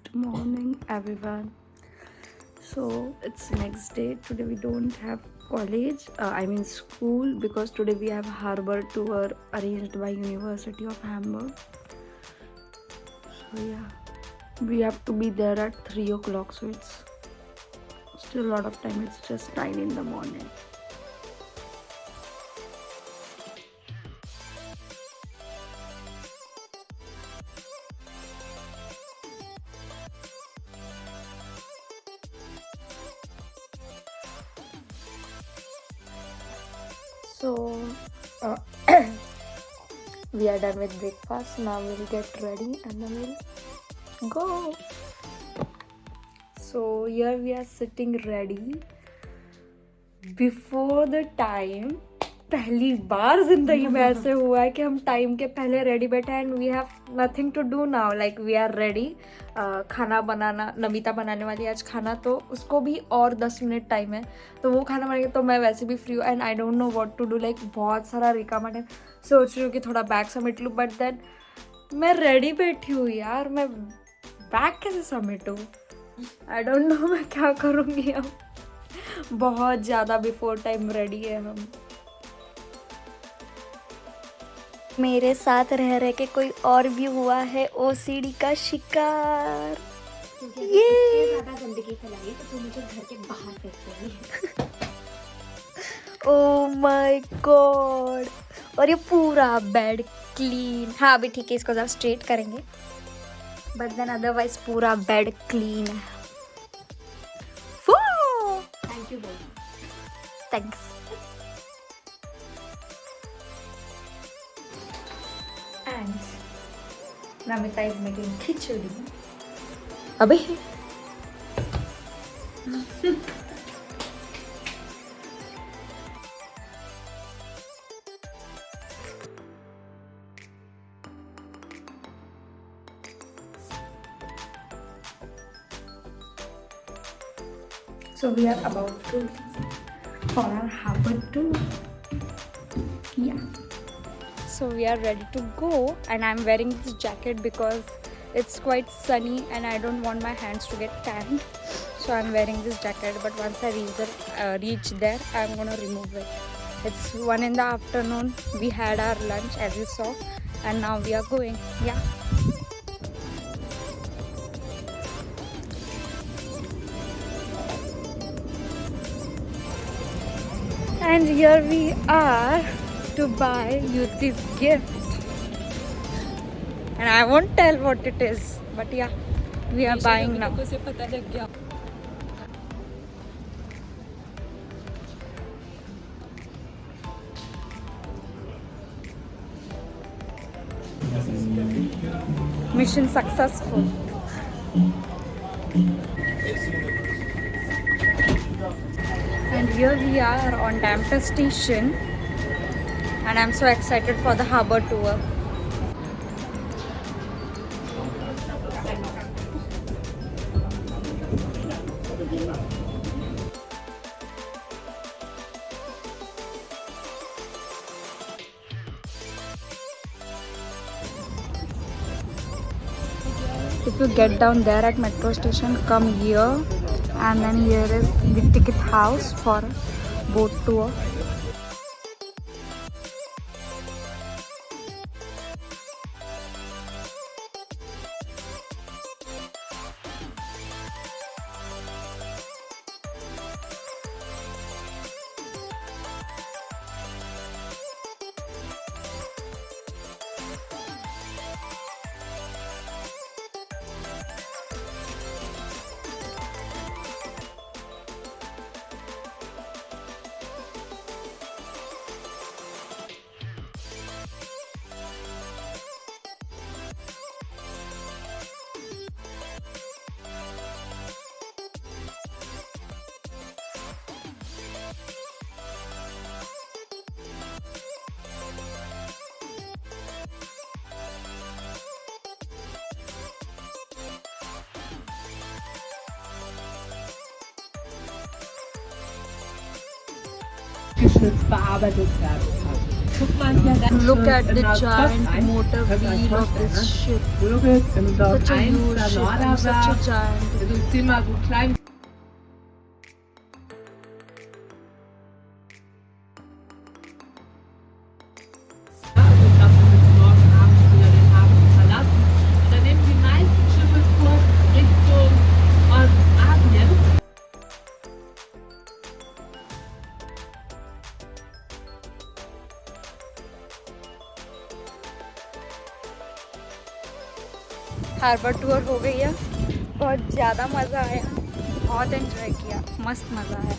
Good morning, everyone. So it's next day. Today we don't have college. I mean school, because today we have harbor tour arranged by University of Hamburg. So yeah, we have to be there at 3 o'clock. So it's still a lot of time. It's just 9 in the morning. So uh, we are done with breakfast. Now we'll get ready and then we'll go. So here we are sitting ready before the time. पहली बार जिंदगी में ऐसे हुआ है कि हम time के पहले रेडी बैठे and we have nothing to do now, like we are ready. खाना बनाना, नमिता बनाने वाली आज खाना, तो उसको भी और 10 मिनट टाइम है, तो वो खाना बनेगा तो मैं वैसे भी फ्री हूँ and I don't know what to do. Like बहुत सारा रिकामा टाइम, सोच रही हूँ कि थोड़ा बैग समेट लूँ, बट देन मैं रेडी बैठी हूँ यार, मैं बैग कैसे समेटूँ? आई डोंट नो मैं क्या करूँगी अब. बहुत ज़्यादा बिफोर टाइम रेडी है हम. मेरे साथ रह रह के कोई और भी हुआ है ओसीडी का शिकार. ये ज्यादा गंदगी फैलाई तो तू मुझे घर के बाहर फेंक देगी. Oh my God. और ये पूरा बेड क्लीन. हाँ अभी ठीक है, इसको जरा स्ट्रेट करेंगे, बट देन अदरवाइज पूरा बेड क्लीन है. थैंक यू बोल. Thanks. And Namita is making khichdi. Abhi. So we are about to for our Harvard tour. Yeah. So we are ready to go and I'm wearing this jacket because it's quite sunny and I don't want my hands to get tanned. So I'm wearing this jacket, but once I reach there, I'm gonna remove it. It's 1 in the afternoon. We had our lunch as you saw and now we are going. Yeah. And here we are to buy you this gift, and I won't tell what it is, but yeah, we are buying now. Mission successful. And here we are on Damter station and I'm so excited for the harbor tour. If you get down there at metro station, come here, and then here is the ticket house for boat tour. geschützt bearbeitet werden kann. Guck mal hier ganz Look schön at the in der giant Kopf motor könnt ihr euch wheel of vorstellen, this ne? ship. Birgit, wenn du dort Such a eins huge da ship and Norder such a war, giant. also das Thema so klein. Also ich glaube, wir müssen morgen Abend wieder den Hafen verlassen. Und dann nehmen die meisten Schiffe Kurs Richtung Ostasien. Harbour tour हो गई है, बहुत ज़्यादा मज़ा आया, बहुत enjoy किया, मस्त मज़ा आया.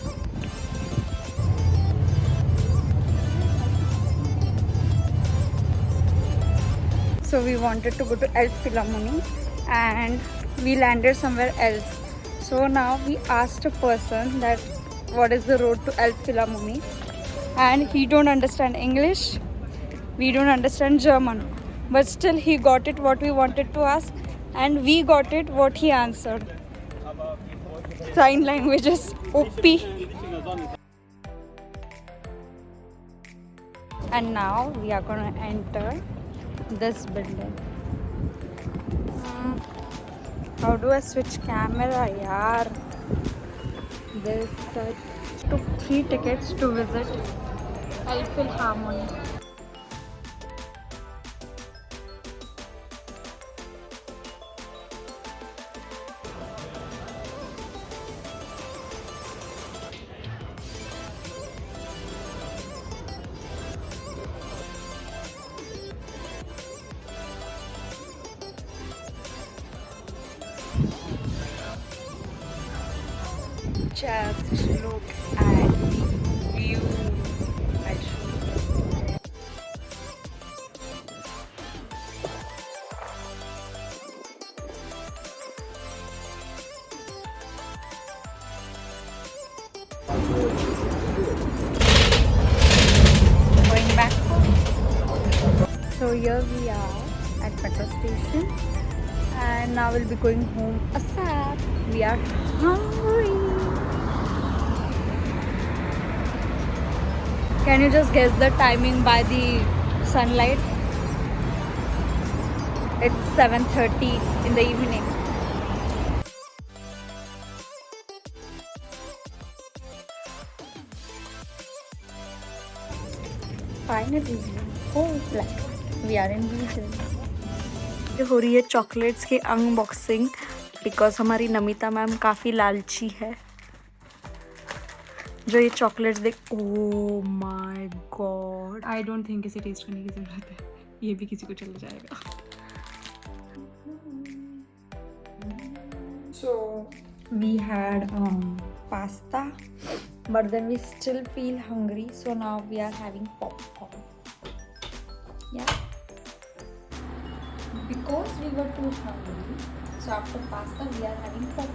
So we wanted to go to Elf Philharmonic and we landed somewhere else. So now we asked a person that what is the road to Elf Philharmonic, and he don't understand English, we don't understand German, but still he got it what we wanted to ask, and we got it what he answered. Sign languages, OP. And now we are gonna enter this building. How do I switch camera, yaar? This took 3 tickets to visit Elf Philharmonic. Just look at the view. I'll show you. Going back home. So here we are at metro station, and now we'll be going home ASAP. We are hungry. Can you just guess the timing by the sunlight? It's 7:30 in the evening. Finally, oh, like we are in Beijing. हो रही है chocolates की unboxing because हमारी Namita ma'am काफ़ी लालची है. जो ये चॉकलेट्स देख, oh my God, I don't think इसे टेस्ट करने की ज़रूरत है, ये भी किसी को चल जाएगा. So we had pasta, but then we still feel hungry, so now we are having popcorn. Yeah, because we were too hungry, so after pasta we are having popcorn.